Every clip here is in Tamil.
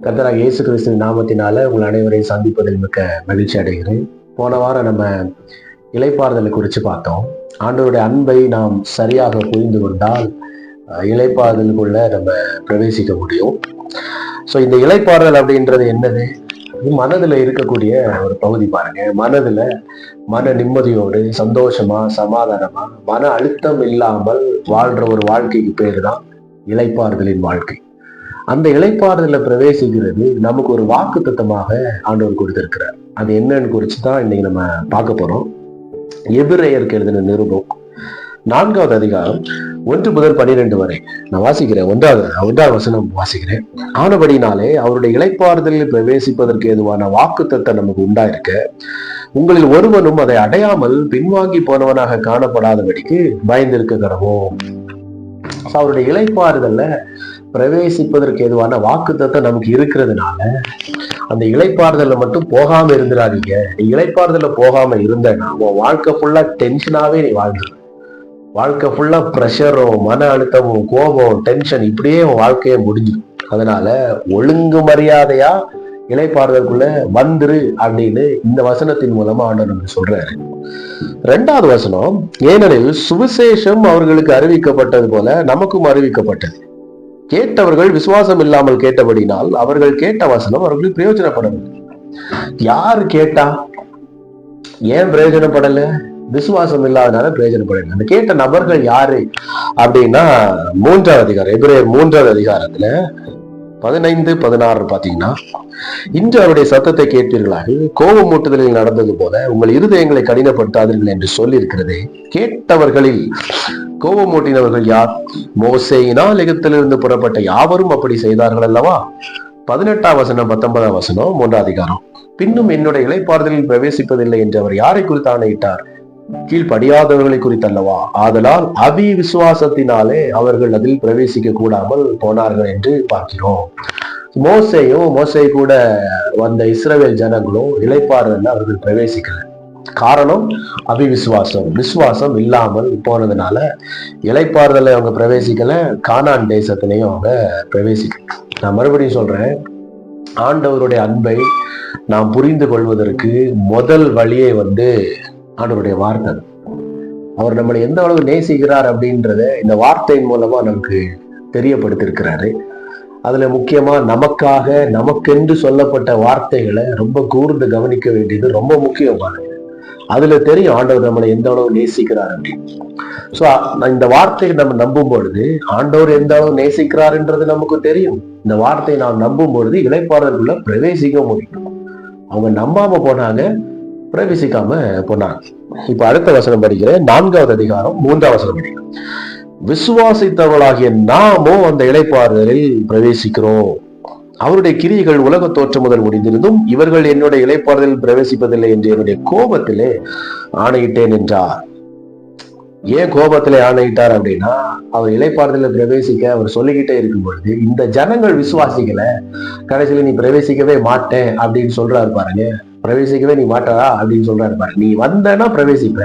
கர்த்தராகிய இயேசு கிறிஸ்துவின் நாமத்தினால உங்கள் அனைவரையும் சந்திப்பதில் மிக்க மகிழ்ச்சி அடைகிறேன். போன வாரம் நம்ம இளைப்பாறுதலை குறித்து பார்த்தோம். ஆண்டவருடைய அன்பை நாம் சரியாக புரிந்து கொண்டால் இளைப்பாறுதலுக்குள்ள நம்ம பிரவேசிக்க முடியும். ஸோ இந்த இளைப்பாறுதல் அப்படின்றது என்னது? மனதில் இருக்கக்கூடிய ஒரு பகுதி பாருங்க. மன நிம்மதியோடு சந்தோஷமா சமாதானமா மன அழுத்தம் இல்லாமல் வாழ்ற ஒரு வாழ்க்கைக்கு பேரு தான் இளைப்பாறுதலின் வாழ்க்கை. அந்த இளைப்பாறுதல பிரவேசிக்கிறது நமக்கு ஒரு வாக்கு தத்தமாக ஆண்டவர் கொடுத்திருக்கிறார். அது என்னன்னு குறித்து தான் இன்னைக்கு நம்ம பார்க்க போறோம். எபிரேயருக்கு எழுதின நிருபம் 4வது அதிகாரம் 1 முதல் 12 வரை நான் வாசிக்கிறேன். ஒன்றாவது வசனம் வாசிக்கிறேன். ஆனபடினாலே அவருடைய இளைப்பாறுதலில் பிரவேசிப்பதற்கு ஏதுவான வாக்கு தத்தம் நமக்கு உண்டாயிருக்க, உங்களில் ஒருவனும் அதை அடையாமல் பின்வாங்கி போனவனாக காணப்படாதபடிக்கு பயந்திருக்க கடவோம். அவருடைய இளைப்பாறுதல்ல பிரவேசிப்பதற்கு ஏதுவான வாக்கு தத்தம் நமக்கு இருக்கிறதுனால அந்த இளைப்பாறுதல்ல மட்டும் போகாம இருந்துடாதீங்க. நீ இளைப்பாறுதல்ல போகாம இருந்தேன்னா உன் வாழ்க்கை ஃபுல்லா டென்ஷனாவே நீ வாழ்ந்துரு. வாழ்க்கை ஃபுல்லா ப்ரெஷரும் மன அழுத்தமும் கோபம் டென்ஷன் இப்படியே உன் வாழ்க்கையை முடிஞ்சிடும். அதனால ஒழுங்கு மரியாதையா இளைப்பாறுதலுக்குள்ள வந்துரு அப்படின்னு இந்த வசனத்தின் மூலமா ஆண்டவர் நமக்கு சொல்றாரு. 2வது வசனம், ஏனெனில் சுவிசேஷம் அவர்களுக்கு அறிவிக்கப்பட்டது போல நமக்கும் அறிவிக்கப்பட்டது. கேட்டவர்கள் விசுவாசம் இல்லாமல் கேட்டபடினால் அவர்கள் கேட்ட வசனம் அவர்களுக்கு பிரயோஜனப்படவில்லை. யாரு கேட்டா? ஏன் பிரயோஜனப்படல? விசுவாசம் இல்லாதனால பிரயோஜனப்படல. அந்த கேட்ட நபர்கள் யாரு அப்படின்னா 3வது அதிகாரம், எபிரேயர் 3வது அதிகாரத்துல 15-16 பாத்தீங்கன்னா, இன்று அவருடைய சத்தத்தை கேட்பீர்களாக, கோபமூட்டுதலில் நடந்தது போல உங்கள் இருதயங்களை கடினப்படுத்தாதீர்கள் என்று சொல்லி இருக்கிறதே. கேட்டவர்களில் கோபமூட்டினவர்கள் யார்? மோசேயினால் எகிப்திலிருந்து புறப்பட்ட யாவரும் அப்படி செய்தார்கள் அல்லவா? 18ஆம் வசனம் 19ஆம் வசனம் 3வது அதிகாரம். பின்னும் என்னுடைய இளைப்பாறுதலில் பிரவேசிப்பதில்லை என்று அவர் யாரை குறித்து ஆணையிட்டார்? கீழ்படியாதவர்களை குறித்தல்லவா? ஆதலால் விசுவாசத்தினாலே அவர்கள் அதில் பிரவேசிக்க கூடாமல் போனார்கள் என்று பார்க்கிறோம். மோசே கூட வந்த இஸ்ரவேல் ஜனங்களும் இளைப்பாறுதல்ல அவர்கள் பிரவேசிக்கல. காரணம் விசுவாசம் இல்லாமல் போனதுனால இளைப்பாறுதலை அவங்க பிரவேசிக்கல. கானான் தேசத்திலையும் அவங்க பிரவேசிக்கல. நான் மறுபடியும் சொல்றேன், ஆண்டவருடைய அன்பை நாம் புரிந்து கொள்வதற்கு முதல் வழியை ஆண்டவருடைய வார்த்தை. அவர் நம்மளை எந்த அளவு நேசிக்கிறார் அப்படின்றத இந்த வார்த்தையின் மூலமா நமக்கு தெரியப்படுத்திருக்கிறாரு. அதுல முக்கியமா நமக்கென்று சொல்லப்பட்ட வார்த்தைகளை ரொம்ப கூர்ந்து கவனிக்க வேண்டியது ரொம்ப முக்கியமானது. அதுல தெரியும் ஆண்டவர் நம்மளை எந்த அளவு நேசிக்கிறார் அப்படின்னு. சோ இந்த வார்த்தையை நம்ம நம்பும் பொழுது ஆண்டவர் எந்த அளவு நேசிக்கிறாருன்றது நமக்கு தெரியும். இந்த வார்த்தையை நாம் நம்பும் பொழுது இளைப்பாறுதலுக்குள்ள பிரவேசிக்க முடியும். அவங்க நம்பாம போனாங்க, பிரவேசிக்காம போனாங்க. இப்ப அடுத்த வசனம் படிக்கிறேன். 4வது அதிகாரம் 3ஆம் வசனம் படிக்கிறேன். விசுவாசித்தவர்களாகிய நாமோ அந்த இளைப்பாறுதலில் பிரவேசிக்கிறோம். அவருடைய கிரியைகள் உலக தோற்றம் முதல் முடிந்திருந்தும் இவர்கள் என்னுடைய இளைப்பாறுதலில் பிரவேசிப்பதில்லை என்று என்னுடைய கோபத்திலே ஆணையிட்டேன் என்றார். ஏன் கோபத்திலே ஆணையிட்டார் அப்படின்னா, அவர் இளைப்பாறுதலில் பிரவேசிக்க அவர் சொல்லிக்கிட்டே இருக்கும் பொழுது இந்த ஜனங்கள் விசுவாசிக்கல, கடைசியில நீ பிரவேசிக்கவே மாட்டேன் அப்படின்னு சொல்றாரு பாருங்க. பிரவேசிக்கவே நீ மாட்டாரா அப்படின்னு சொல்றாரு பாருங்க. நீ வந்தேன்னா பிரவேசிப்ப,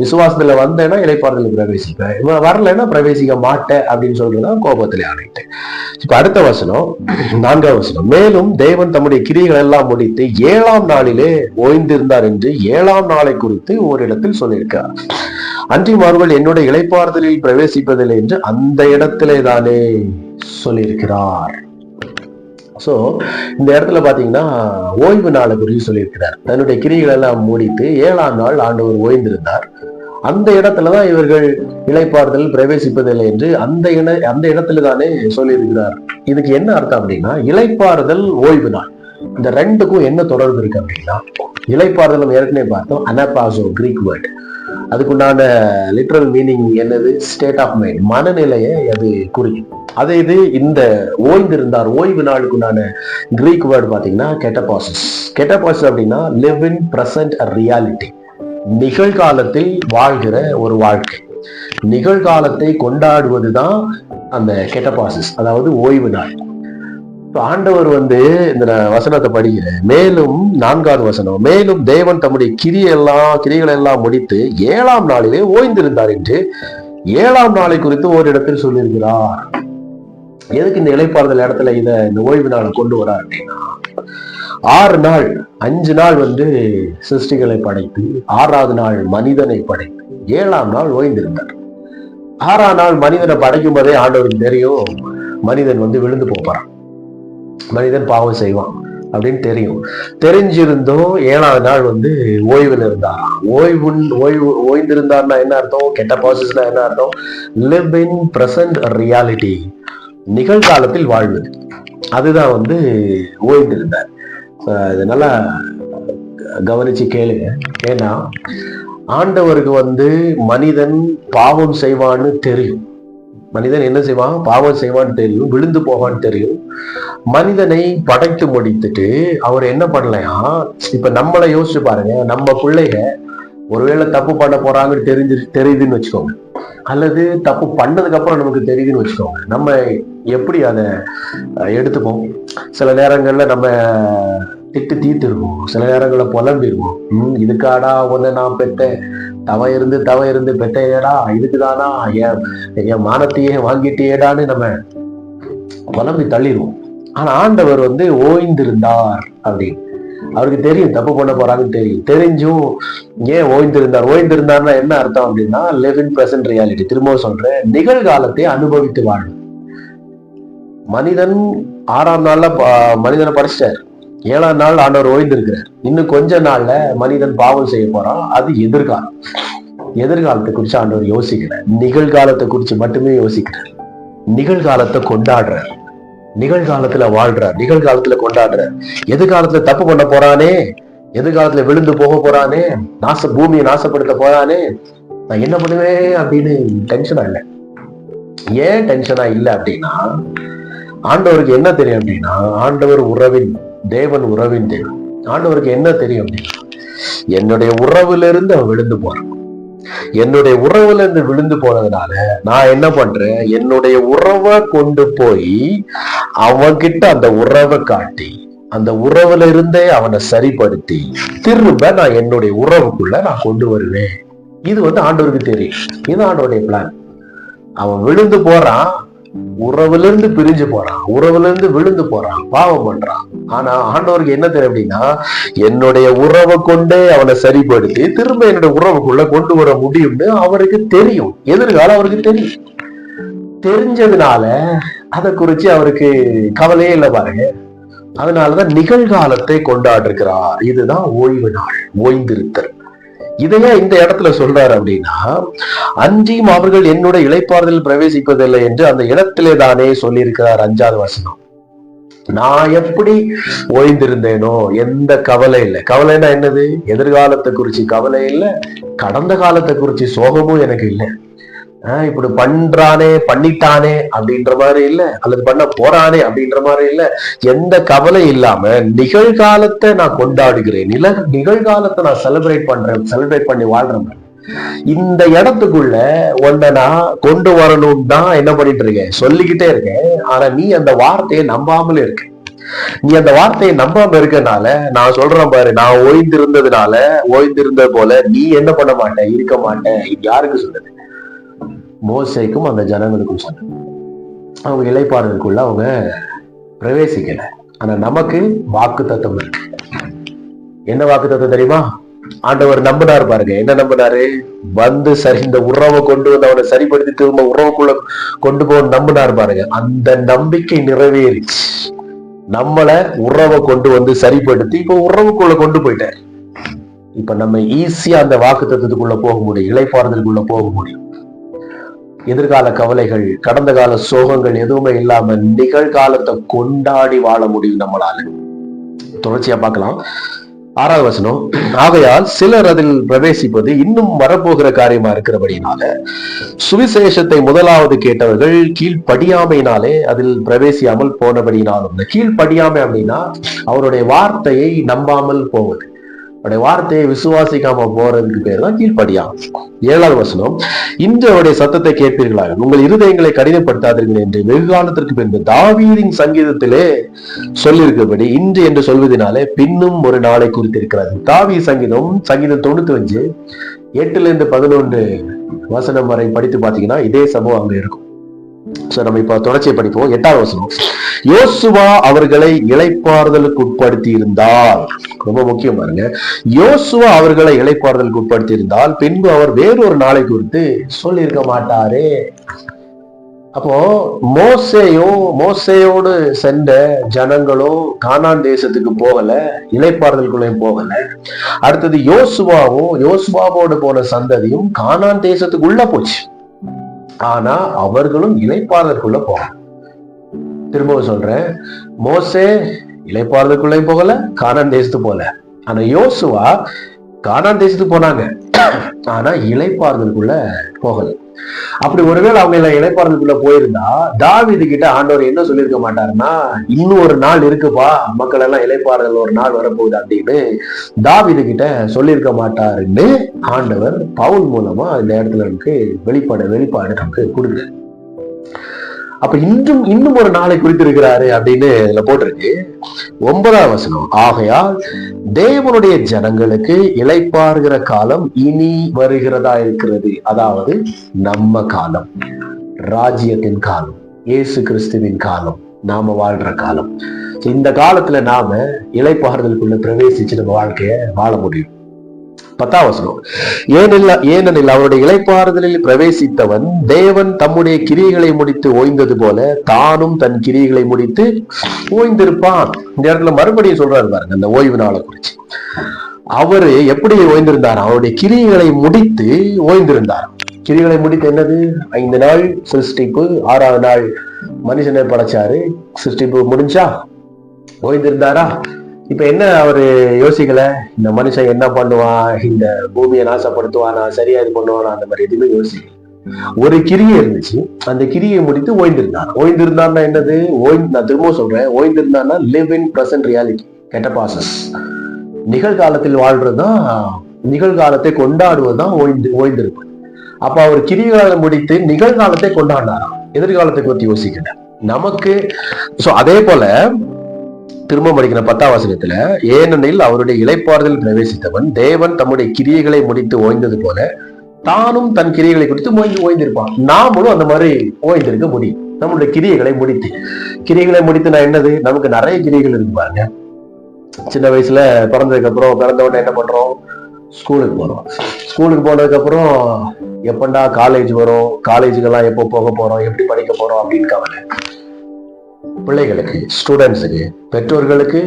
விசுவாசத்துல வந்தேன்னா இளைப்பாறுதல் பிரவேசிப்ப, இவன் வரலைன்னா பிரவேசிக்க மாட்டேன் அப்படின்னு சொல்றதுதான் கோபத்திலே ஆணையிட்டேன். இப்ப அடுத்த வசனம் 4வது வசனம், மேலும் தேவன் தம்முடைய கிரியைகள் எல்லாம் முடித்து 7ஆம் நாளிலே ஓய்ந்திருந்தார் என்று 7ஆம் நாளை குறித்து ஓரிடத்தில் சொல்லியிருக்கிறார். அன்றியும் என்னுடைய இளைப்பாறுதலில் பிரவேசிப்பதில்லை என்று அந்த இடத்திலே தானே சொல்லியிருக்கிறார். சோ இந்த இடத்துல பாத்தீங்கன்னா ஓய்வு நாளை குறித்து சொல்லியிருக்கிறார். தன்னுடைய கிரியைகள் எல்லாம் முடித்து 7ஆம் நாள் ஆண்டவர் ஓய்ந்திருந்தார். அந்த இடத்துலதான் இவர்கள் இளைப்பாறுதல் பிரவேசிப்பதில்லை என்று அந்த இடத்துல தானே சொல்லியிருக்கிறார். இதுக்கு என்ன அர்த்தம் அப்படின்னா, இளைப்பாறுதல் ஓய்வு நாள் இந்த ரெண்டுக்கும் என்ன தொடர்பு இருக்கு அப்படின்னா, இளைப்பாறுதல் நம்ம ஏற்கனவே பார்த்தோம், அனபாசோ கிரீக் வேர்ட். அதுக்குண்டான லிட்ரல் மீனிங் என்னது? ஸ்டேட் ஆஃப் மைண்ட், மனநிலையை அது குறிக்கும். அதே இது இந்த ஓய்ந்திருந்தார் ஓய்வு நாளுக்குண்டான கிரீக் வேர்டு பாத்தீங்கன்னா கெட்டபாசிஸ் அப்படின்னா லிவ் இன் பிரசன்ட் ரியாலிட்டி, நிகழ்காலத்தில் வாழ்கிற ஒரு வாழ்க்கை. நிகழ்காலத்தை கொண்டாடுவதுதான் அந்த கெட்டபாசிஸ், அதாவது ஓய்வு நாள். ஆண்டவர் இந்த வசனத்தை படிக்கிற மேலும் 4வது வசனம், மேலும் தேவன் தம்முடைய கிரிகளை எல்லாம் முடித்து 7ஆம் நாளிலே ஓய்ந்திருந்தார் என்று 7ஆம் நாளை குறித்து ஓரிடத்தில் சொல்லியிருக்கிறார். எதுக்கு இந்த இளைப்பாறுதல் இடத்துல இந்த ஓய்வு நாளை கொண்டு வரார் அப்படின்னா, 6 நாள் 5 நாள் சிருஷ்டிகளை படைத்து, 6வது நாள் மனிதனை படைத்து, 7ஆம் நாள் ஓய்ந்திருந்தார். 6ஆம் நாள் மனிதனை படைக்கும் போதே ஆண்டவருக்கு தெரியும் மனிதன் விழுந்து போறான், மனிதன் பாவம் செய்வான் அப்படின்னு தெரியும். தெரிஞ்சிருந்தோம் 7ஆவது நாள் ஓய்வில் இருந்தாராம். ஓய்ந்திருந்தார்னா என்ன அர்த்தம்? கெட்ட ப்ராசஸ்னா என்ன அர்த்தம்? லிவ் இன் பிரசன்ட் ரியாலிட்டி, நிகழ்காலத்தில் வாழ்வது. அதுதான் ஓய்ந்திருந்தார். இதனால கவனிச்சு கேளுங்க. ஏன்னா ஆண்டவருக்கு மனிதன் பாவம் செய்வான்னு தெரியும். மனிதன் என்ன செய்வான்? பாவம் செய்வான்னு தெரியும், விழுந்து போவான்னு தெரியும். மனிதனை படைத்து முடித்துட்டு அவர் என்ன பண்ணலையா, இப்ப நம்மளை யோசிச்சு பாருங்க. நம்ம பிள்ளைங்க ஒருவேளை தப்பு பண்ண போறாங்கன்னு தெரியுதுன்னு வச்சுக்கோங்க, அல்லது தப்பு பண்ணதுக்கு அப்புறம் நமக்கு தெரியுதுன்னு வச்சுக்கோங்க, நம்ம எப்படி அதை எடுத்துப்போம்? சில நேரங்கள்ல நம்ம திட்டு தீர்த்திருவோம், சில நேரங்கள்ல புலம்பிடுவோம். இதுக்காடா உன்னை நான் பெத்தேன், தவ இருந்து பெத்தையடா, இதுக்குதானா என் மானத்தையே வாங்கிட்டேடான்னு நம்ம புலம்பி தள்ளிடுவோம். ஆனா ஆண்டவர் ஓய்ந்திருந்தார் அப்படின்னு அவருக்கு தெரியும், தப்பு பண்ண போறாங்கன்னு தெரியும். தெரிஞ்சும் ஏன் ஓய்ந்திருந்தார்னா என்ன அர்த்தம் அப்படின்னா, லிவ் இன் பிரசன்ட் ரியாலிட்டி. திரும்பவும் சொல்றேன், நிகழ்காலத்தை அனுபவித்து வாழும். மனிதன் 6ஆம் நாள்ல மனிதனை படைச்சிட்டார், 7ஆம் நாள் ஆண்டவர் ஓய்ந்திருக்கிறார். இன்னும் கொஞ்ச நாள்ல மனிதன் பாவம் செய்ய போறான். அது எதிர்காலம். எதிர்காலத்தை குறிச்சு ஆண்டவர் யோசிக்கல, நிகழ்காலத்தை குறிச்சு மட்டுமே யோசிக்கிறார். நிகழ்காலத்தை கொண்டாடுறார், நிகழ்காலத்துல வாழ்றார், நிகழ்காலத்துல கொண்டாடுறார். எதிர்காலத்துல தப்பு பண்ண போறானே, எதிர்காலத்துல விழுந்து போக போறானே, பூமியை நாசப்படுத்த போறானே, நான் என்ன பண்ணுவேன் அப்படின்னு டென்ஷனா இல்லை. ஏன் டென்ஷனா இல்லை அப்படின்னா, ஆண்டவருக்கு என்ன தெரியும் அப்படின்னா, ஆண்டவர் தேவன் உறவின் தேவன். ஆண்டவருக்கு என்ன தெரியும் அப்படின்னா, என்னுடைய உறவுல இருந்து அவன் விழுந்து போறான். என்னுடைய உறவுல இருந்து விழுந்து போனதுனால நான் என்ன பண்றேன், என்னுடைய உறவை கொண்டு போய் அவன்கிட்ட அந்த உறவை காட்டி, அந்த உறவுல இருந்தே அவனை சரிப்படுத்தி திரும்ப நான் என்னுடைய உறவுக்குள்ள நான் கொண்டு வருவேன். இது ஆண்டவருக்கு தெரியும். இது ஆண்டவருடைய பிளான். அவன் விழுந்து போறான், உறவுல இருந்து பிரிஞ்சு போறான், உறவுல இருந்து விழுந்து போறான், பாவம் பண்றான். ஆனா ஆண்டவருக்கு என்ன தெரியும் அப்படின்னா, என்னுடைய உறவை கொண்டே அவனை சரிப்படுத்தி திரும்ப என்னுடைய உறவுக்குள்ள கொண்டு வர முடியும்னு அவருக்கு தெரியும். எதிர்காலம் அவருக்கு தெரியும். தெரிஞ்சதுனால அதை குறிச்சு அவருக்கு கவலையே இல்லை பாருங்க. அதனாலதான் நிகழ்காலத்தை கொண்டாடுகிறார். இதுதான் ஓய்வு நாள், ஓய்ந்திருத்தல். இதையா இந்த இடத்துல சொல்றாரு அப்படின்னா, அன்றியும் அவர்கள் என்னுடைய இளைப்பாறுதல் பிரவேசிப்பதில்லை என்று அந்த இடத்திலே தானே சொல்லியிருக்கிறார். 5வது வசனம். நான் எப்படி ஓய்ந்திருந்தேனோ எந்த கவலை இல்லை. கவலைன்னா என்னது? எதிர்காலத்தை குறிச்சு கவலை இல்லை, கடந்த காலத்தை குறிச்சு சோகமும் எனக்கு இல்லை. இப்படி பண்ணிட்டானே அப்படின்ற மாதிரி இல்ல, அல்லது பண்ண போறானே அப்படின்ற மாதிரி இல்ல. எந்த கவலை இல்லாம நிகழ்காலத்தை நான் கொண்டாடுகிறேன், நிகழ்காலத்தை நான் செலிப்ரேட் பண்ணி வாழ்றேன். இந்த இடத்துக்குள்ள ஒன்ன நான் கொண்டு வரணும்னு தான் என்ன பண்ணிட்டு இருக்கேன், சொல்லிக்கிட்டே இருக்கேன். ஆனா நீ அந்த வார்த்தையை நம்பாமலே இருக்க. நீ அந்த வார்த்தையை நம்பாம இருக்கனால நான் சொல்றேன் பாரு, நான் ஓய்ந்திருந்த போல நீ என்ன பண்ண மாட்டேன், இருக்க மாட்டேன். இது யாருக்கு சொல்லுது? மோசேக்கும் அந்த ஜனங்களுக்கும் சொன்னது. அவங்க இளைப்பாறுதலுக்குள்ள அவங்க பிரவேசிக்கல. ஆனா நமக்கு வாக்கு தத்துவம் இருக்கு. என்ன வாக்கு தத்துவம் தெரியுமா? ஆண்டவர் நம்பினார் பாருங்க. என்ன நம்பினாரு? இந்த உறவை கொண்டு வந்து அவனை சரிப்படுத்தி திரும்ப உறவுக்குள்ள கொண்டு போக நம்பினார் பாருங்க. அந்த நம்பிக்கை நிறைவேறிச்சு. நம்மளை உறவை கொண்டு வந்து சரிப்படுத்தி இப்ப உறவுக்குள்ள கொண்டு போயிட்டார். இப்ப நம்ம ஈஸியா அந்த வாக்கு தத்துவத்துக்குள்ள போக முடியும், இளைப்பாறுதலுக்குள்ள போக முடியும். எதிர்கால கவலைகள், கடந்த கால சோகங்கள் எதுவுமே இல்லாம நிகழ்காலத்தை கொண்டாடி வாழ முடியும் நம்மளால. தொடர்ச்சியா பார்க்கலாம். 6வது வசனம். ஆகையால் சிலர் அதில் பிரவேசிப்பது இன்னும் வரப்போகிற காரியமா இருக்கிறபடினால சுவிசேஷத்தை முதலாவது கேட்டவர்கள் கீழ்ப்படியாமையினாலே அதில் பிரவேசியாமல் போனபடினாலும். இந்த கீழ்ப்படியாமை அப்படின்னா அவருடைய வார்த்தையை நம்பாமல் போவது, அவருடைய வார்த்தையை விசுவாசிக்காம போறதுக்கு பேர் தான் கீழ்ப்படியாமை. 7வது வசனம். இன்று அவருடைய சத்தத்தை கேட்பீர்களாக, உங்கள் இருதயங்களை கடினப்படுத்தாதீர்கள் என்று வெகு காலத்திற்கு பின்பு தாவீதின் சங்கீதத்திலே சொல்லியிருக்கிறபடி இன்று என்று சொல்வதனாலே பின்னும் ஒரு நாளை குறித்திருக்கிறது. தாவீது சங்கீதம் 95 8 to 11 வசனம் வரை படித்து பார்த்தீங்கன்னா இதே சம்பவம் அங்க இருக்கும். நம்ம இப்ப தொடர்ச்சியை படிப்போம். 8வது வசனம். யோசுவா அவர்களை இளைப்பாறுதலுக்கு உட்படுத்தி இருந்தால், ரொம்ப முக்கியம் பாருங்க, யோசுவா அவர்களை இளைப்பாறுதலுக்கு உட்படுத்தி இருந்தால் பின்பு அவர் வேறொரு நாளை குறித்து சொல்லியிருக்க மாட்டாரே. அப்போ மோசேயோடு சென்ற ஜனங்களும் கானான் தேசத்துக்கு போகல, இளைப்பாறுதலுக்குள்ளேயும் போகல. அடுத்தது யோசுவாவோடு போன சந்ததியும் கானான் தேசத்துக்குள்ள போச்சு. ஆனா அவர்களும் இளைப்பாறுதலுக்குள்ள போகல. திரும்பவும் சொல்றேன், மோசே இளைப்பாறுதலுக்குள்ளே போகல, கானான் தேசத்துக்கு போகல. ஆனா யோசுவா கானான் தேசத்துக்கு போனாங்க, ஆனா இளைப்பாறுதலுக்குள்ள போகல. அப்படி ஒருவேளை அவங்க இளைப்பாறுதலுக்குள்ள போயிருந்தா தாவீது கிட்ட ஆண்டவர் என்ன சொல்லியிருக்க மாட்டாருன்னா, இன்னும் ஒரு நாள் இருக்குப்பா, மக்கள் எல்லாம் இளைப்பாறுதல் ஒரு நாள் வரப்போகுது அப்படின்னு தாவீது கிட்ட சொல்லியிருக்க மாட்டாருன்னு ஆண்டவர் பவுல் மூலமா இந்த இடத்துல நமக்கு வெளிப்பாடு நமக்கு கொடுக்குறாரு. அப்ப இன்னும் ஒரு நாளை குறித்திருக்கிறாரு அப்படின்னு இதுல போட்டிருக்கு. 9வது வசனம். ஆகையால் தேவனுடைய ஜனங்களுக்கு இளைப்பாறுகிற காலம் இனி வருகிறதா இருக்கிறது. அதாவது நம்ம காலம், ராஜ்யத்தின் காலம், இயேசு கிறிஸ்துவின் காலம், நாம வாழ்ற காலம். இந்த காலத்துல நாம இளைப்பாறுதலுக்குள்ள பிரவேசிச்சு நம்ம வாழ்க்கைய வாழ முடியும். 10வது வசனம். ஏனெனில் அவருடைய இளைப்பாறுதலில் பிரவேசித்தவன் தேவன் தம்முடைய கிரியைகளை முடித்து ஓய்ந்தது போல தானும் தன் கிரியைகளை முடித்து ஓய்ந்திருப்பான். இந்த இடத்துல மறுபடியும் சொல்றாரு பாருங்க, அந்த ஓய்வு நாளை குறிச்சு. அவரு எப்படி ஓய்ந்திருந்தார்? அவருடைய கிரியைகளை முடித்து ஓய்ந்திருந்தார். கிரியைகளை முடித்து என்னது? 5 நாள் சிருஷ்டிப்பு, 6வது நாள் மனுஷனை படைச்சாரு. சிருஷ்டிப்பு முடிஞ்சா ஓய்ந்திருந்தாரா? இப்ப என்ன அவரு யோசிக்கல, இந்த மனுஷன் என்ன பண்ணுவான், இந்த பூமியை நாசப்படுத்துவானா, சரியா இது பண்ணுவானா, அந்த மாதிரி எதுவுமே யோசிக்கல. ஒரு கிரியை இருந்துச்சு, அந்த கிரியை முடித்து ஓய்ந்திருந்தார்னா என்னது? நான் திரும்ப சொல்றேன், ஓய்ந்திருந்தார்னா லிவ் இன் பிரசன்ட் ரியாலிட்டி, கெட்ட பாசஸ், நிகழ்காலத்தில் வாழ்றதுதான், நிகழ்காலத்தை கொண்டாடுவதுதான் ஓய்ந்திருப்பது. அப்ப அவர் கிரிகளை முடித்து நிகழ்காலத்தை கொண்டாடினாராம், எதிர்காலத்தை பத்தி யோசிக்கல நமக்கு. அதே போல திரும்ப படிக்கிற 10வது வசனத்துல, ஏனெனில் அவருடைய இளைப்பாறுதல் பிரவேசித்தவன் தேவன் தம்முடைய கிரியைகளை முடித்து ஓய்ந்தது போல தானும் தன் கிரியைகளை குறித்து ஓய்ந்திருப்பான். நாமளும் அந்த மாதிரி ஓய்ந்திருக்க முடியும். நம்மளுடைய கிரியைகளை முடித்து நான் என்னது? நமக்கு நிறைய கிரியைகள் இருக்கு பாருங்க. சின்ன வயசுல பிறந்ததுக்கு அப்புறம், பிறந்த உடனே என்ன பண்றோம்? ஸ்கூலுக்கு போறோம். ஸ்கூலுக்கு போனதுக்கு அப்புறம் எப்பண்டா காலேஜ் வரும், காலேஜுக்கெல்லாம் எப்போ போக போறோம், எப்படி படிக்க போறோம் அப்படின்னு கவலை. பிள்ளைகளுக்கு, ஸ்டூடெண்ட்ஸுக்கு, பெற்றோர்களுக்கு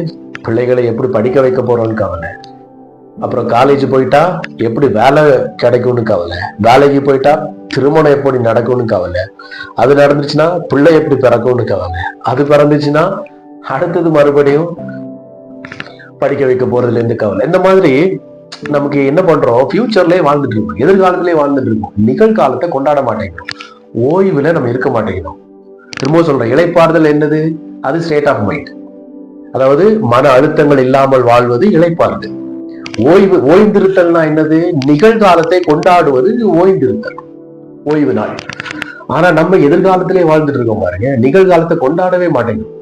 பிள்ளைகளை எப்படி படிக்க வைக்க போறோம்னு கவலை. அப்புறம் காலேஜ் போயிட்டா எப்படி வேலை கிடைக்கும்னு கவலை. வேலைக்கு போயிட்டா திருமணம் எப்படி நடக்கும்னு கவலை. அது நடந்துச்சுன்னா பிள்ளை எப்படி பிறக்கும்னு கவலை. அது பிறந்துச்சுன்னா அடுத்தது மறுபடியும் படிக்க வைக்க போறதுல இருந்து கவலை. இந்த மாதிரி நமக்கு என்ன பண்றோம்? ஃபியூச்சர்லயே வாழ்ந்துட்டு இருக்கோம், எதிர்காலத்திலேயே வாழ்ந்துட்டு இருக்கோம். நிகழ்காலத்தை கொண்டாட மாட்டேங்கிறோம், ஓய்வுல நம்ம இருக்க மாட்டேங்கிறோம். திரும்ப சொல்றேன், இளைப்பாறுதல் என்னது? அது ஸ்டேட் ஆஃப் மைண்ட், அதாவது மன அழுத்தங்கள் இல்லாமல் வாழ்வது இளைப்பாறுதல். ஓய்ந்திருத்தல்னா என்னது? நிகழ்காலத்தை கொண்டாடுவது ஓய்ந்திருத்தல், ஓய்வு நாள். ஆனா நம்ம எதிர்காலத்திலே வாழ்ந்துட்டு இருக்கோம் பாருங்க, நிகழ்காலத்தை கொண்டாடவே மாட்டேங்கிறோம்.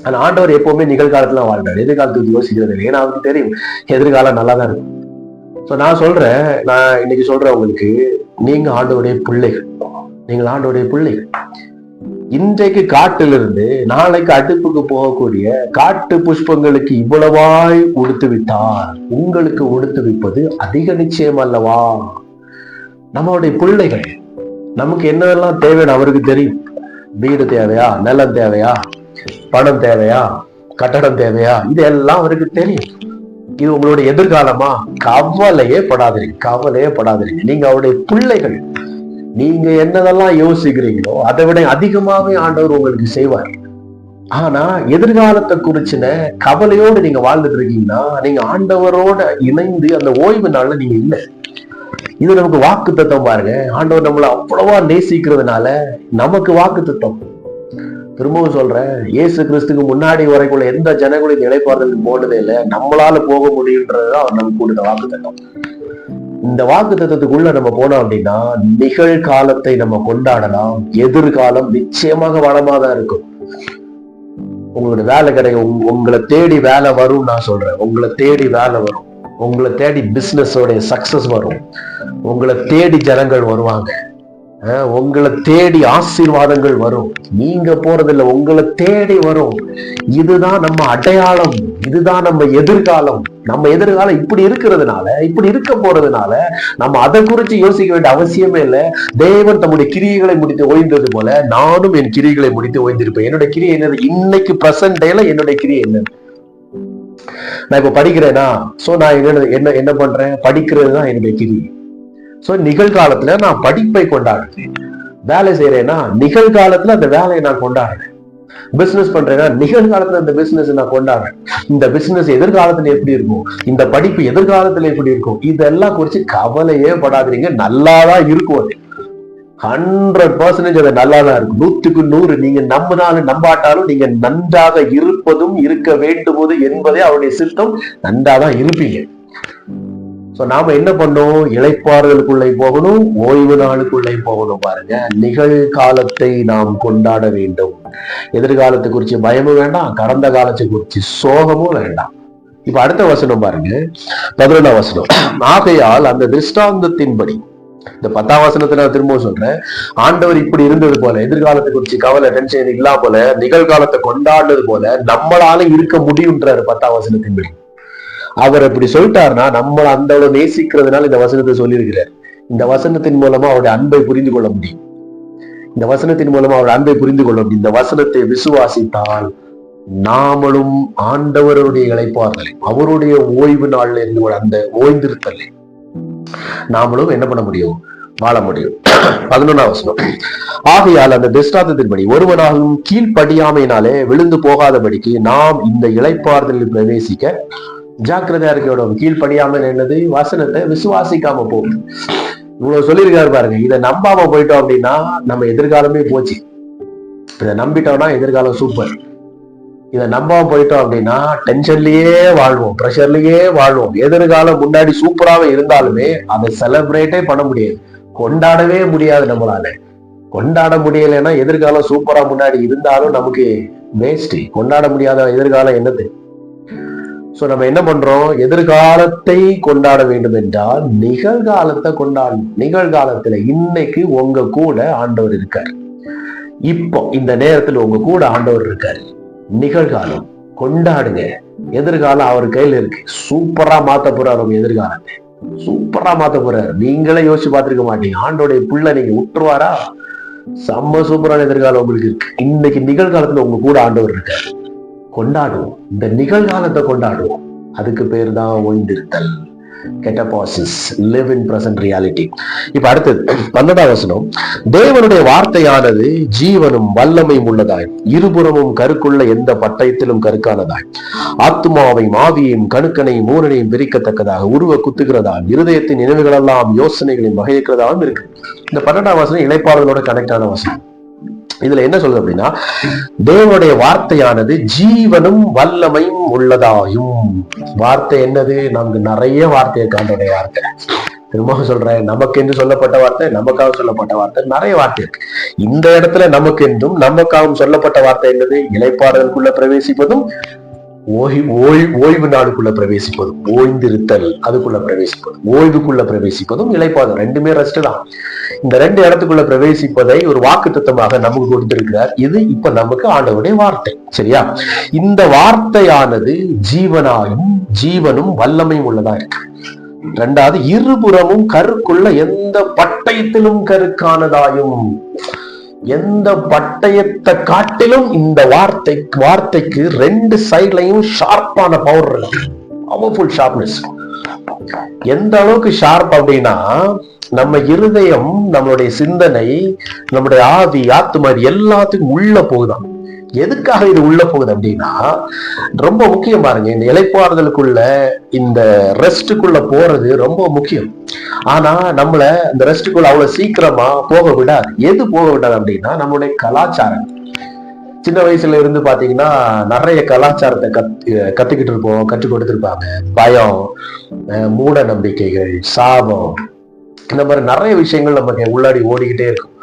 ஆனா ஆண்டவர் எப்பவுமே நிகழ்காலத்துல வாழ்றாரு, எதிர்காலத்துக்கு யோசிக்கிறது இல்லை. ஏன்னா அவருக்கு தெரியும் எதிர்காலம் நல்லா தான் இருக்கும். நான் சொல்றேன், நான் இன்னைக்கு சொல்றேன் உங்களுக்கு, நீங்க ஆண்டவருடைய பிள்ளைகள், நீங்கள் ஆண்டவருடைய பிள்ளைகள். இன்றைக்கு காட்டிலிருந்து நாளைக்கு அடுப்புக்கு போகக்கூடிய காட்டு புஷ்பங்களுக்கு இவ்வளவாய் உடுத்து விட்டார், உங்களுக்கு உடுத்து விப்பது அதிக நிச்சயம் அல்லவா? நம்மளுடைய பிள்ளைகள், நமக்கு என்னெல்லாம் தேவைன்னு அவருக்கு தெரியும். வீடு தேவையா, நிலம் தேவையா, பணம் தேவையா, கட்டடம் தேவையா, இதெல்லாம் அவருக்கு தெரியும். இது உங்களுடைய எதிர்காலமா? கவலையே படாதீங்க. நீங்க அவருடைய பிள்ளைகள். நீங்க என்னதெல்லாம் யோசிக்கிறீங்களோ அதை விட அதிகமாவே ஆண்டவர் உங்களுக்கு செய்வார். ஆனா எதிர்காலத்தை குறிச்சின கவலையோடு நீங்க வாழ்ந்துட்டு இருக்கீங்கன்னா நீங்க ஆண்டவரோட இணைந்து அந்த ஓய்வு நாள்ல நீங்க இல்லை. இது நமக்கு வாக்கு தத்துவம் பாருங்க. ஆண்டவர் நம்மளை அவ்வளவா நேசிக்கிறதுனால நமக்கு வாக்கு தத்துவம். திரும்பவும் சொல்றேன், இயேசு கிறிஸ்துக்கு முன்னாடி வரைக்குள்ள எந்த ஜனங்களும் இளைப்பாறுதலுக்கு போனதே இல்லை. நம்மளால போக முடியுன்றதுதான் அவர் நமக்கு கொடுத்த வாக்கு தத்துவம். இந்த வாக்கு தத்துவத்துக்குள்ள நம்ம போனோம் அப்படின்னா நிகழ்காலத்தை நம்ம கொண்டாடலாம், எதிர்காலம் நிச்சயமாக வளமா தான் இருக்கும். உங்களுடைய வேலை கிடைக்கும், உங்களை தேடி வேலை வரும். நான் சொல்றேன், உங்களை தேடி வேலை வரும், உங்களை தேடி பிசினஸோடைய சக்சஸ் வரும், உங்களை தேடி ஜனங்கள் வருவாங்க. உங்களை தேடி ஆசீர்வாதங்கள் வரும். நீங்க போறதில்ல, உங்களை தேடி வரும். இதுதான் நம்ம அடையாளம், இதுதான் நம்ம எதிர்காலம். நம்ம எதிர்காலம் இப்படி இருக்கிறதுனால, இப்படி இருக்க போறதுனால நம்ம அதை குறித்து யோசிக்க வேண்டிய அவசியமே இல்லை. தேவன் தம்முடைய கிரியைகளை முடித்து ஓய்ந்தது போல நானும் என் கிரியைகளை முடித்து ஓய்ந்திருப்பேன். என்னுடைய கிரியை என்னது? இன்னைக்கு பிரசன்ட் டேல என்னுடைய கிரியை என்ன? நான் இப்ப படிக்கிறேனா, சோ நான் என்ன பண்றேன்? படிக்கிறது தான் என்னுடைய கிரியை. சோ நிகழ்காலத்துல நான் படிப்பை கொண்டாடுறேன். வேலை செய்யறேன்னா நிகழ்காலத்துல அந்த வேலையை நான் கொண்டாடுறேன். பிசினஸ் பண்றேன்னா நிகழ்காலத்துல இந்த பிசினஸ் நான் கொண்டாடுறேன். இந்த பிசினஸ் எதிர்காலத்துல எப்படி இருக்கும், இந்த படிப்பு எதிர்காலத்துல எப்படி இருக்கும், இதெல்லாம் குறிச்சு கவலையே படாதீங்க. நல்லாதான் இருக்கும். அது 100% அது நல்லாதான் இருக்கும். 100க்கு 100. நீங்க நம்பினாலும் நம்பாட்டாலும் நீங்க நன்றாக இருப்பதும் இருக்க வேண்டும்போது என்பதே அவருடைய சித்தம். நன்றாதான் இருப்பீங்க. நாம என்ன பண்ணோம்? இளைப்பாறுதலுக்குள்ளே போகணும், ஓய்வு நாளுக்குள்ளே போகணும். பாருங்க, நிகழ்காலத்தை நாம் கொண்டாட வேண்டும். எதிர்காலத்தை குறிச்சு பயமும் வேண்டாம், கடந்த காலத்தை குறிச்சு சோகமும் வேண்டாம். இப்ப அடுத்த வசனம் பாருங்க, 11ஆம் வசனம். ஆகையால் அந்த திருஷ்டாந்தத்தின்படி, இந்த 10ஆம் வசனத்தை நான் திரும்பவும் சொல்றேன். ஆண்டவர் இப்படி இருந்தது போல, எதிர்காலத்தை குறிச்சு கவலை டென்ஷன் இல்லாம போல, நிகழ்காலத்தை கொண்டாடுறது போல நம்மளால இருக்க முடியும்ன்றாரு 10ஆம் வசனத்தின்படி. அவர் அப்படி சொல்லிட்டாருன்னா நம்மள அந்த நேசிக்கிறதுனால இந்த வசனத்தை சொல்லியிருக்கிறார். இந்த வசனத்தின் மூலமா அவருடைய அன்பை புரிந்து கொள்ள முடியும். இந்த வசனத்தின் மூலமா அவருடைய அன்பை புரிந்து கொள்ள முடியும். இந்த வசனத்தை விசுவாசித்தால் நாமளும் ஆண்டவருடைய இளைப்பாறுதலை, அவருடைய ஓய்வு நாள்ல இருந்து அந்த ஓய்ந்திருத்தலை நாமளும் என்ன பண்ண முடியும்? வாழ முடியும். 11ஆம் வசனம். ஆகையால் அந்த திருஷ்டாந்தத்தின்படி ஒருவனாலும் கீழ்ப்படியாமையினாலே விழுந்து போகாதபடிக்கு நாம் இந்த இளைப்பாறுதலில் பிரவேசிக்க ஜாக்கிரதையா இருக்க. கீழ்ப்படியாமல் என்னது? வசனத்தை விசுவாசிக்காம போகுது. இவ்வளவு சொல்லியிருக்காரு பாருங்க. இதை நம்பாம போயிட்டோம் அப்படின்னா நம்ம எதிர்காலமே போச்சு. இதை நம்பிட்டோம்னா எதிர்காலம் சூப்பர். இதை நம்பாம போயிட்டோம் அப்படின்னா டென்ஷன்லயே வாழ்வோம், ப்ரெஷர்லயே வாழ்வோம். எதிர்காலம் முன்னாடி சூப்பராக இருந்தாலுமே அதை செலிப்ரேட்டே பண்ண முடியாது, கொண்டாடவே முடியாது. நம்மளால கொண்டாட முடியலைன்னா எதிர்காலம் சூப்பரா முன்னாடி இருந்தாலும் நமக்கு வேஸ்ட். கொண்டாட முடியாத எதிர்காலம் என்னது? நம்ம என்ன பண்றோம்? எதிர்காலத்தை கொண்டாட வேண்டும் என்றால் நிகழ்காலத்தை கொண்டாடணும். நிகழ்காலத்துல இன்னைக்கு உங்க கூட ஆண்டவர் இருக்காரு. இப்போ இந்த நேரத்துல உங்க கூட ஆண்டவர் இருக்காரு. நிகழ்காலம் கொண்டாடுங்க. எதிர்காலம் அவர் கையில இருக்கு. சூப்பரா மாத்த போறாரு. உங்க எதிர்காலத்தை சூப்பரா மாத்த போறாரு. நீங்களே யோசிச்சு பார்த்திருக்க மாட்டீங்க. ஆண்டோடைய புள்ள நீங்க விட்டுருவாரா? செம்ம சூப்பரான எதிர்காலம் உங்களுக்கு இருக்கு. இன்னைக்கு நிகழ்காலத்துல உங்க கூட ஆண்டவர் இருக்காரு. கொண்டாடுவோம். இந்த நிகழ்காலத்தை கொண்டாடுவோம். அதுக்கு பேர் தான் ஓய்ந்திருத்தல். கெட்டபாசிஸ், live in present reality. இப்ப அடுத்தது 12ஆம் வசனம். தேவனுடைய வார்த்தையானது ஜீவனும் வல்லமையும் உள்ளதாய், இருபுறமும் கருக்குள்ள எந்த பட்டயத்திலும் கருக்கானதாய், ஆத்மாவையும் ஆவியையும் கணுக்கனையும் மூரனையும் பிரிக்கத்தக்கதாக உருவ குத்துகிறதாம், இருதயத்தின் நினைவுகளெல்லாம் யோசனைகளையும் வகைக்கிறதாகவும் இருக்கு. இந்த 12ஆம் வசனம் இளைப்பாறுதலோட கனெக்ட் ஆன வசனம். இதுல என்ன சொல்லுது அப்படின்னா, தேவனுடைய வார்த்தையானது ஜீவனும் வல்லமையும் உள்ளதாயும். வார்த்தை என்னது? நமக்கு நிறைய வார்த்தை இருக்கு. ஆண்டோடைய வார்த்தை, திரும்ப சொல்றேன், நமக்கு என்று சொல்லப்பட்ட வார்த்தை, நமக்காக சொல்லப்பட்ட வார்த்தை, நிறைய வார்த்தை இருக்கு. இந்த இடத்துல நமக்கு என்றும் நமக்காகவும் சொல்லப்பட்ட வார்த்தை என்னது? இளைப்பாறுதலுக்குள்ள பிரவேசிப்பதும் ஓய்வு நாளுக்குள்ள பிரவேசிப்பதும், ஓய்ந்திருத்தல் அதுக்குள்ள பிரவேசிப்பதும், ஓய்வுக்குள்ள பிரவேசிப்பதும் இளைப்பாறுதல். ரெண்டுமே ரெஸ்ட் தான். இந்த ரெண்டு இடத்துக்குள்ள பிரவேசிப்பதை ஒரு வாக்குத்தத்தமாக நமக்கு கொடுத்திருக்கிறார். இது இப்ப நமக்கு ஆண்டவருடைய வார்த்தை. சரியா? இந்த வார்த்தையானது ஜீவனும் வல்லமையும் உள்ளதா இருக்கு. ரெண்டாவது, இருபுறமும் கருக்குள்ள எந்த பட்டயத்திலும் கருக்கானதாயும். எந்த பட்டயத்தை காட்டிலும் இந்த வார்த்தைக்கு ரெண்டு சைட்லையும் ஷார்ப்பான பவர் இருக்கு. Powerful sharpness. எந்த அளவுக்கு ஷார்ப் அப்படின்னா, நம்ம இருதயம், நம்மளுடைய சிந்தனை, நம்மளுடைய ஆவி, ஆத்மா எல்லாத்துக்கும் உள்ள போகுதான். எதுக்காக இது உள்ள போகுது அப்படின்னா, ரொம்ப முக்கியம் பாருங்க. இந்த இளைப்பாறுதலுக்குள்ள, இந்த ரெஸ்டுக்குள்ள போறது ரொம்ப முக்கியம். ஆனா நம்மள இந்த ரெஸ்டுக்குள்ள அவ்வளவு சீக்கிரமா போக விடாது. எது போக விடாது அப்படின்னா, நம்மளுடைய கலாச்சாரம். சின்ன வயசுல இருந்து பாத்தீங்கன்னா நிறைய கலாச்சாரத்தை கத்துக்கிட்டு இருப்போம், கற்றுக் கொடுத்திருப்பாங்க. பயம், மூட நம்பிக்கைகள், சாபம், இந்த மாதிரி நிறைய விஷயங்கள் நமக்கு உள்ளாடி ஓடிக்கிட்டே இருக்கும்.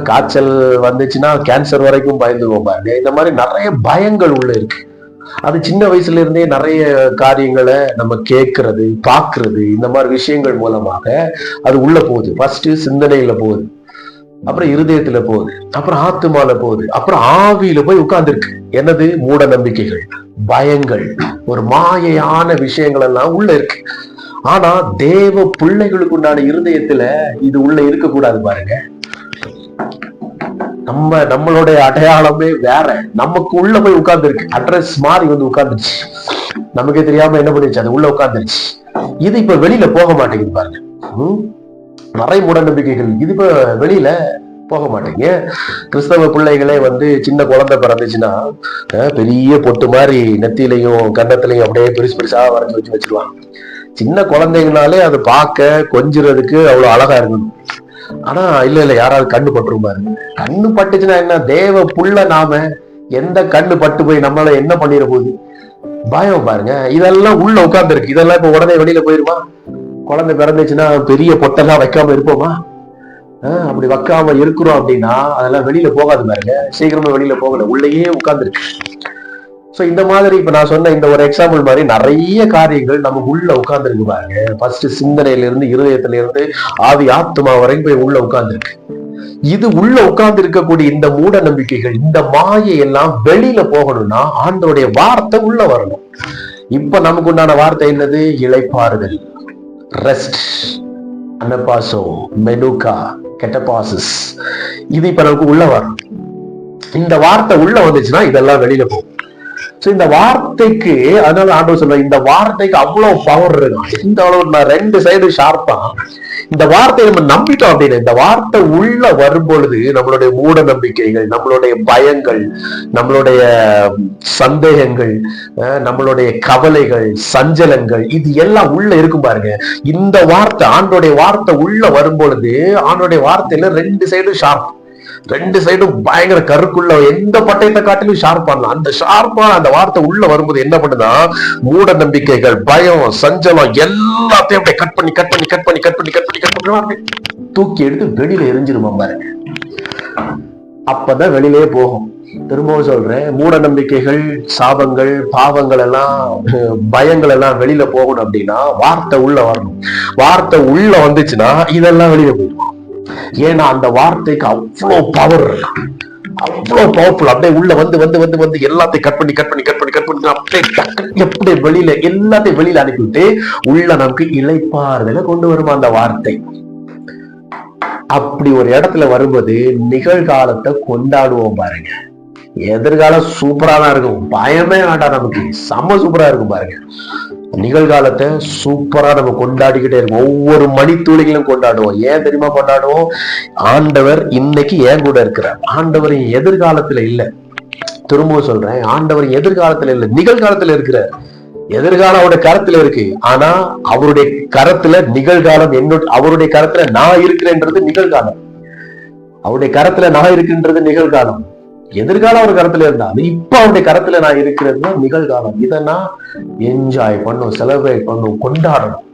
காய்ச்சல் வந்துச்சுன்னா கேன்சர் வரைக்கும் பயந்துவோம் பாருங்க. இந்த மாதிரி நிறைய பயங்கள் உள்ள இருக்கு. அது சின்ன வயசுல இருந்தே நிறைய காரியங்களை நம்ம கேட்கறது, பாக்குறது, இந்த மாதிரி விஷயங்கள் மூலமாக அது உள்ள போகுது. ஃபர்ஸ்ட் சிந்தனையில போகுது. அப்புறம் இருதயத்துல போகுது, அப்புறம் ஆத்துமால போகுது, அப்புறம் ஆவியில போய் உட்கார்ந்துருக்கு. என்னது? மூட நம்பிக்கைகள், பயங்கள், ஒரு மாயையான விஷயங்கள் எல்லாம் உள்ள இருக்கு. ஆனா தேவ பிள்ளைகளுக்கு உண்டான இருதயத்துல இது உள்ள இருக்கக்கூடாது. பாருங்க, நம்மளுடைய அடையாளமே வேற. நமக்கு உள்ள போய் உட்கார்ந்து இருக்கு, அட்ரஸ் மாறி வந்து உட்கார்ந்துச்சு. நமக்கே தெரியாம என்ன பண்ணிச்சு, அது உள்ள உட்கார்ந்துருச்சு. இது இப்ப வெளியில போக மாட்டேங்குது. பாருங்க, நிறைய மூட நம்பிக்கைகள் இது இப்ப வெளியில போக மாட்டேங்க. கிறிஸ்தவ பிள்ளைகளே வந்து சின்ன குழந்தை பிறந்துச்சுன்னா பெரிய பொட்டு மாதிரி நெத்திலையும் கன்னத்திலையும் அப்படியே பெருசு பெருசா வரைஞ்சி வச்சிருவாங்க. சின்ன குழந்தைங்கனாலே அதை பார்க்க கொஞ்சிறதுக்கு அவ்வளவு அழகா இருக்கணும். ஆனா இல்ல யாராவது கண்ணு பட்டுரும் பாருங்க. கண்ணு பட்டுச்சுன்னா என்ன? தேவ புள்ள நாம எந்த கண்ணு பட்டு போய் நம்மளால என்ன பண்ணிட போகுது? பயம். பாருங்க, இதெல்லாம் உள்ள உட்கார்ந்து இருக்கு. இதெல்லாம் இப்ப உடனே வெளியில போயிருமா? குழந்தை பிறந்துச்சுன்னா பெரிய பொட்டெல்லாம் வைக்காம இருப்போமா? அப்படி வைக்காம இருக்கிறோம் அப்படின்னா அதெல்லாம் வெளியில போகாது. பாருங்க, சீக்கிரமா வெளியில போகல, உள்ளேயே உட்கார்ந்துருக்கு. சோ இந்த மாதிரி இப்ப நான் சொன்ன இந்த ஒரு எக்ஸாம்பிள் மாதிரி நிறைய காரியங்கள் நமக்கு உள்ள உட்கார்ந்துருக்கு. பாருங்க, ஃபர்ஸ்ட் சிந்தனையில இருந்து இருதயத்துல இருந்து ஆவி ஆத்மா வரைக்கும் போய் உள்ள உட்கார்ந்துருக்கு. இது உள்ள உட்கார்ந்து இருக்கக்கூடிய இந்த மூட நம்பிக்கைகள், இந்த மாயை எல்லாம் வெளியில போகணும்னா ஆண்டவருடைய வார்த்தை உள்ள வரணும். இப்ப நமக்கு உண்டான வார்த்தை என்னது? இளைப்பாறுதல், ரெஸ்ட், அனபாசோ, மெனுகா, கெட்டபாசஸ். இது இப்ப நமக்கு உள்ள வரும். இந்த வார்த்தை உள்ள வந்துச்சுன்னா இதெல்லாம் வெளியில போகும். சோ இந்த வார்த்தைக்கு, அதனால ஆண்டவர் சொல்ற, இந்த வார்த்தைக்கு அவ்வளவு பவர் இருக்கு. இந்த அளவு நான் ரெண்டு சைடு ஷார்ப்பா இந்த வார்த்தையை நம்ம நம்பிட்டோம் அப்படின்னு, இந்த வார்த்தை உள்ள வரும் பொழுது நம்மளுடைய மூட நம்பிக்கைகள், நம்மளுடைய பயங்கள், நம்மளுடைய சந்தேகங்கள், நம்மளுடைய கவலைகள், சஞ்சலங்கள், இது எல்லாம் உள்ள இருக்கும். பாருங்க, இந்த வார்த்தை, ஆண்டோடைய வார்த்தை உள்ள வரும் பொழுது ஆண்டோடைய வார்த்தையில ரெண்டு சைடும் ஷார்ப், ரெண்டு சைடும் பயங்கர கருக்குள்ள எந்த பட்டயத்தை காட்டிலும் ஷார்ப் பண்ணலாம். அந்த ஷார்ப்பா அந்த வார்த்தை உள்ள வரும்போது என்ன பண்ணுதா? மூட நம்பிக்கைகள், பயம், சஞ்சலம் எல்லாத்தையும் அப்படியே கட் பண்ணி கட் பண்ணி கட் பண்ணி கட் பண்ணி கட் பண்ணி கட் பண்ணி தூக்கி எடுத்து வெளியில எரிஞ்சிருமா பாருங்க. அப்பதான் வெளியிலே போகும். திரும்பவும் சொல்றேன், மூட நம்பிக்கைகள், சாபங்கள், பாவங்கள் எல்லாம், பயங்கள் எல்லாம் வெளியில போகணும் அப்படின்னா வார்த்தை உள்ள வரணும். வார்த்தை உள்ள வந்துச்சுன்னா இதெல்லாம் வெளியில போயிடும். ஏன்னா அந்த வார்த்தைக்கு அவ்வளவு பவர், அவ்வளவு பவர்ஃபுல். அப்படியே உள்ள வந்து வந்து வந்து வந்து எல்லாத்தையும் கட் பண்ணி கட் பண்ணி கட் பண்ணி கட் பண்ணி அப்படியே எப்படி வெளியில எல்லாத்தையும் வெளியில அனுப்பிவிட்டு உள்ள நமக்கு இளைப்பாறுதல கொண்டு வருமா அந்த வார்த்தை. அப்படி ஒரு இடத்துல வரும்போது நிகழ்காலத்தை கொண்டாடுவோம். பாருங்க, எதிர்காலம் சூப்பரா தான் இருக்கும், பயமே வேண்டாம், நமக்கு செம்ம சூப்பரா இருக்கும். பாருங்க, நிகழ்காலத்தை சூப்பரா நம்ம கொண்டாடிக்கிட்டே இருக்கோம். ஒவ்வொரு மணித்துளிகளும் கொண்டாடுவோம். ஏன் தெரியுமா கொண்டாடுவோம்? ஆண்டவர் இன்னைக்கு ஏன் கூட இருக்கிறார். ஆண்டவர் எதிர்காலத்துல இல்ல. திரும்பவும் சொல்றேன், ஆண்டவர் எதிர்காலத்துல இல்ல, நிகழ்காலத்துல இருக்கிறார். எதிர்காலம் அவருடைய கரத்துல இருக்கு. ஆனா அவருடைய கரத்துல நிகழ்காலம் அவருடைய கரத்துல நான் இருக்கிறேன்றது நிகழ்காலம். அவருடைய கரத்துல நான் இருக்கின்றது நிகழ்காலம். எதிர்காலம் ஒரு கரத்துல இருந்தாலும் இப்ப அவருடைய கரத்துல நான் இருக்கிறது நிகழ்காலம். இதை நான் என்ஜாய் பண்ணும், செலிப்ரேட் பண்ணும், கொண்டாடணும்.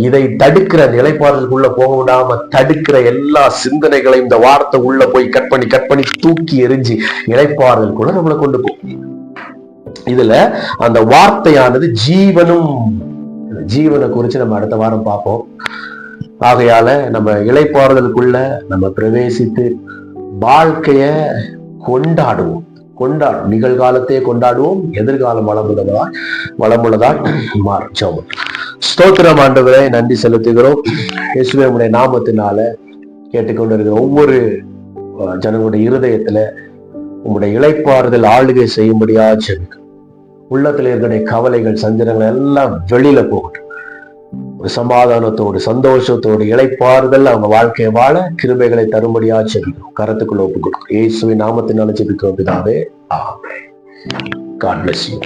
இதை தடுக்கிற, நிலைப்பாடுகளுக்குள்ள போக விடாம தடுக்கிற எல்லா சிந்தனைகளையும் இந்த வார்த்தை உள்ள போய் கட் பண்ணி கட் பண்ணி தூக்கி எரிஞ்சு நிலைப்பாடுகளுக்குள்ள நம்மளை கொண்டு போகும். இதுல அந்த வார்த்தையானது ஜீவனும், ஜீவனை குறிச்சு நம்ம அடுத்த வாரம் பார்ப்போம். ஆகையால நம்ம இளைப்பாறுதலுக்குள்ள நம்ம பிரவேசித்து வாழ்க்கைய கொண்டாடுவோம். நிகழ்காலத்தையே கொண்டாடுவோம். எதிர்காலம் வளமுள்ளதால் மாறும். ஸ்தோத்திரம் ஆண்டவரே, நன்றி செலுத்துகிறோம். இயேசுவே, உம்முடைய நாமத்தினால கேட்டுக்கொண்டிருக்கிற ஒவ்வொரு ஜனங்களுடைய இருதயத்துல உம்முடைய இளைப்பாறுதல் ஆளுகை செய்யும்படியா ஜெபிக்கிறோம். உள்ளத்துல இருக்கிற கவலைகள், சஞ்சலங்கள் எல்லாம் வெளியில போகட்டும். ஒரு சமாதானத்தோடு, சந்தோஷத்தோடு இளைப்பாறுதல் அவங்க வாழ்க்கையை வாழ கிருபைகளை தரும்படியா ஜெபிக்கிறோம். கரத்துக்குள்ள ஒப்புக்கொடுக்கிறோம். இயேசுவின் நாமத்தினால ஜெபிக்கிறோம் பிதாவே, ஆமென். God bless you.